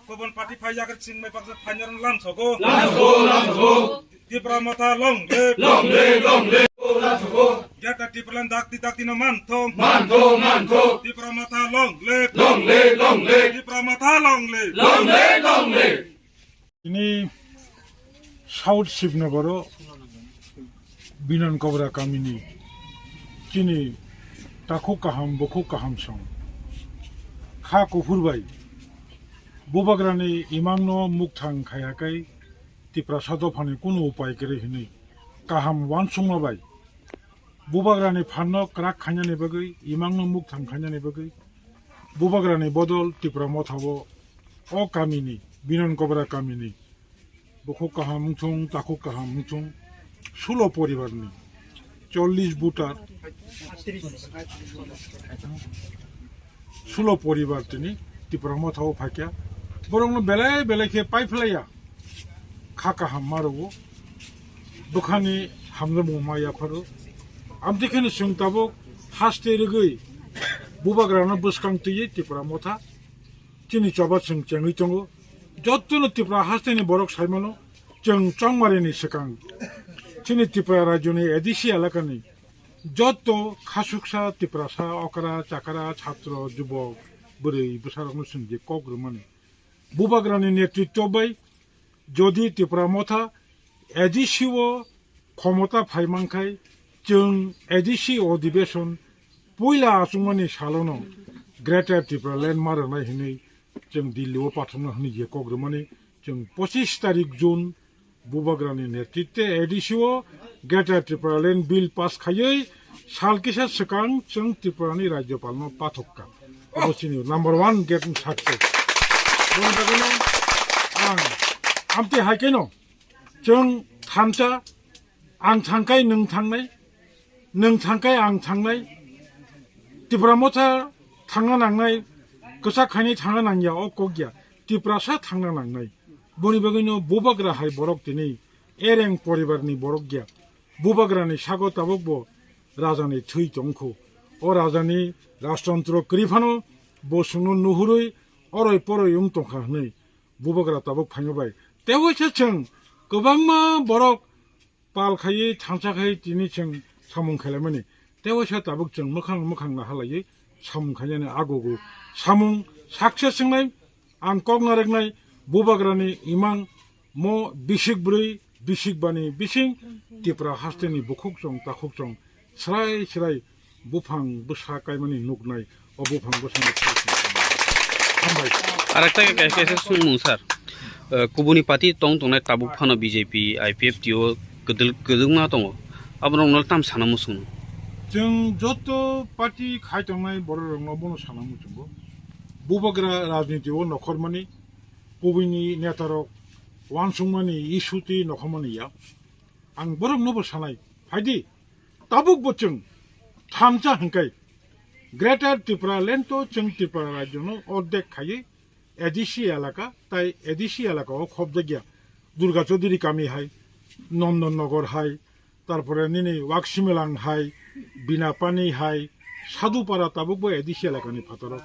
Kubun party payakan sing may pagsa panyaran lamsoko. Lamsoko. Tipra mata long le. Long le. Lamsoko. Jata tipelan dakti no manto. Manto. Tipra mata long le. Long le. Tipra mata long le. Long le. ini south Shibnagar বিনন কবরা কামিনী চিনি টাকু কাহাম বকু কাহাম song খা কুফুরবাই বুবাগ্রানি ইমাংন মুকথাং খায়াকাই তিপ্রা সাদফানি কোনো উপায় করে হিনি কাহাম one সংবাই বুবাগ্রানি ফান্ন crack খাኛনি বাগৈ ইমাংন মুকথাং খাኛনি বাগৈ বুবাগ্রানি বদল তিপ্রা মথাবো অ কামিনী বিনন কবরা কামিনী বকু কাহাম মুথুং টাকু কাহাম মুথুং 16 পরিবারনি 40 বুটার 16 পরিবার তিনি ত্রিপুরা মথাও ফাইকা বরং বেলাইকে পাইফলাইয়া খাকা হামারো দোকানে হামজমো মায়াফারো আমদিখানে सुंताबो हास्ते रगै बुबाग्रानो बसखांतयै ত্রিপুরা मथा चिनि चबा जों चेङै दङ जत्तनो ত্রিপুরা हास्तेनि बरक साइमानो जों चंमारिनि सिगां चिनि ত্রিপুরা राज्यनि एडिसि एलाकानि जत्त खासुकसा ত্রিপুরাसा अकरा चाकारा छात्र युवक बोरै बोसारनो जों जे कग्रमाने बुबाग्रानि नेतृत्व बै যদি ত্রিপুরা मथा एडिसिओ क्षमता फाइमांखाय जों एडिसि अधिवेशन पयला आसुमानि सालनो ग्रेटर त्रिपुरा लैंड मारनाय हिनै जों दिल्लीआव पाठमना हनि जे कग्रमानि जों 25 तारिख जून बुबाग्रानि नेतृत्व एडिसिओ greater Tripura land bill pass खायै सालकिसा सिगां जों त्रिपुरानि राज्यपालनो पाठकका अबसिनि नम्बर 1 गेट सक्सेस बुंबागनो आमते हायकेनो जों थामसा आं थांखाय नों थांनाय नों थांखाय आं थांनाय ত্রিপুরা मथा थांना नांनाय गोसा खायनै थांना नांगिया अकगिया ত্রিপুরাसा थांना नांनाय बनिबागैनो बुबाग्रा हाय बरक दिनै एरें परिबारनि बरक गिया बुबाग्रानि सागो ताबकबो राजानि थै दंखौ अ राजानि राजतन्त्र कृफानो बसुनो नुहुरै अरय परय उंतंखा हनै बुबाग्रा ताबक फायबाय तेवैसो जों गोबांमा बरक पालखायै थांसाखायै दिनै जों सामुं खालामनि तेवैसो ताबक जों मोखां नाहालायै सामुं खायनो आगोगो सामुं साक्सेस जोंनाय आं कगनारेगनाय बुबाग्रानि इमां म बिसिकब्रै बिसिकबानि बिसिं ত্রিপুরা हास्तेनि बुखुकजों ताखुकजों स्राय बुफां बुसा कायमानि नुगनाय अ बुफां बुसानि हामबाय आरेकटा कैसे सुंमु सार कुबुनि पार्टी तंनाय ताबुक फानो बीजेपी आईपीएफ टिओ गदुंना दङ आबरंनो ताम सानामु सुं जों जत पार्टी खायतंनाय बररंनो बनो सानामु जोंबो बुबाग्रा राजनीतिआव नखरमानि बबेनि नेतारक वानसुंमानि इस्युति नखरमानिया आं बरंनोबो सानाय फायदि ताबुक बचों थामजा हंखाय ग्रेटर त्रिपुरा लैंड तो जों त्रिपुरा राज्यनो अर्धेक खायै एडिसि एलाका ताई एडिसि एलाकाओ खब जायगा दुर्गा चौधुरी गामि हाय नंदननगर हाय तारपरे निनै वाक्सिमेलां हाय बिनापानी हाय साधुपारा ताबुकबो एडिसि एलाकानि फाताराव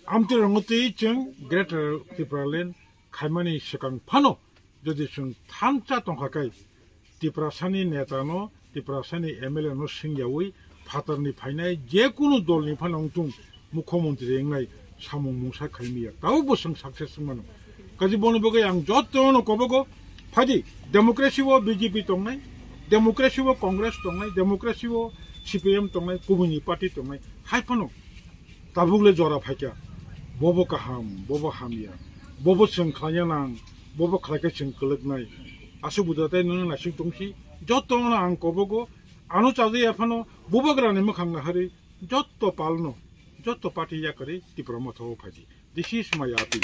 आमते रंगते जों ग्रेटर त्रिपुरा लैंड खायमानि सिगां फानो जुदि जों थामचा टंखाखाय त्रिपुरासानि नेतानो त्रिपुरासानि एमएलए नो सिंगियावै फातारनि फायनाय जेकुनु दलनि फानंतुं मुख्यमंत्री एंनाय सामुं मुंसा खायमिया तावबो जों सक्सेस मानो काजि बनबगै आं जत्तनो कबगो फादि डेमोक्रेसिव बीजेपी तंनाय डेमोक्रेसिव कांग्रेस तंनाय डेमोक्रेसिव सीपीएम तंनाय गुबुननि पार्टी तंनाय हायफानो ताबुगले जरा फायका बबो काहाम बबो हामिया बबो जों खायनां बबो खायके जों कलगनाय आसुबुदाताय नों नासिक दंसि जत्तनो आं कबगो आनो चाजे एफानो बुबाग्रानि मोखां नाहारै जत्त पालनो जत्त पार्टी याकरे ত্রিপুরা मथा फायदि दिस इज माय appeal